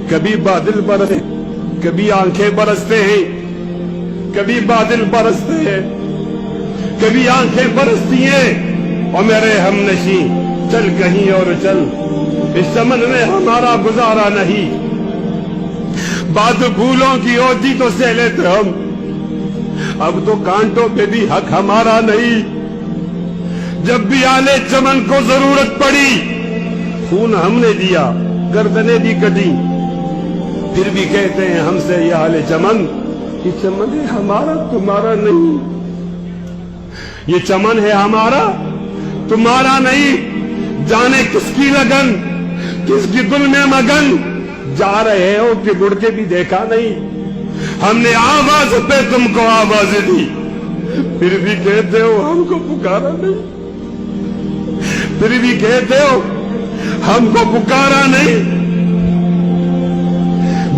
کبھی بادل برستے، کبھی آنکھیں برستے ہیں، کبھی بادل برستے ہیں، کبھی آنکھیں برستی ہیں۔ اور میرے ہم نشیں چل کہیں اور چل، اس چمن میں ہمارا گزارا نہیں۔ بات پھولوں کی ہوتی تو سہ لیتے ہم، اب تو کانٹوں پہ بھی حق ہمارا نہیں۔ جب بھی آلے چمن کو ضرورت پڑی، خون ہم نے دیا، گردنیں بھی کٹی، پھر بھی کہتے ہیں ہم سے یہ آلے چمن، یہ چمن ہے ہمارا تمہارا نہیں، یہ چمن ہے ہمارا تمہارا نہیں۔ جانے کس کی لگن، کس کی دل میں مگن، جا رہے ہو کہ مڑ کے بھی دیکھا نہیں۔ ہم نے آواز پہ تم کو آواز دی، پھر بھی کہتے ہو ہم کو پکارا نہیں، پھر بھی کہتے ہو ہم کو پکارا نہیں۔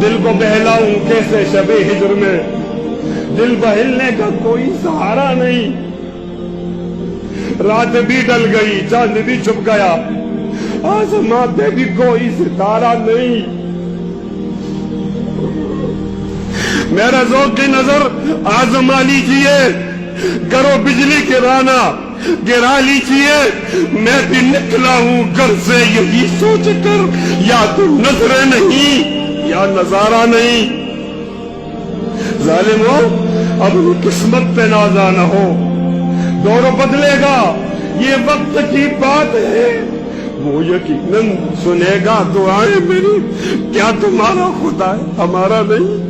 دل کو بہلاؤں کیسے شب ہجر میں، دل بہلنے کا کوئی سہارا نہیں۔ رات بھی ڈل گئی، چاند بھی چھپ گیا، آسمان پہ بھی کوئی ستارہ نہیں۔ میرا ذوق کی نظر آزما لیجیے، کرو بجلی گرانا گرا لیجیے۔ میں بھی نکلا ہوں گھر سے یہی سوچ کر، یا تو نظر نہیں یا نظارہ نہیں۔ ظالمو اپنی قسمت پہ نازا نہ ہو، دور بدلے گا، یہ وقت کی بات ہے، وہ یقیناً سنے گا دعائیں میری۔ کیا تمہارا خدا ہے ہمارا نہیں؟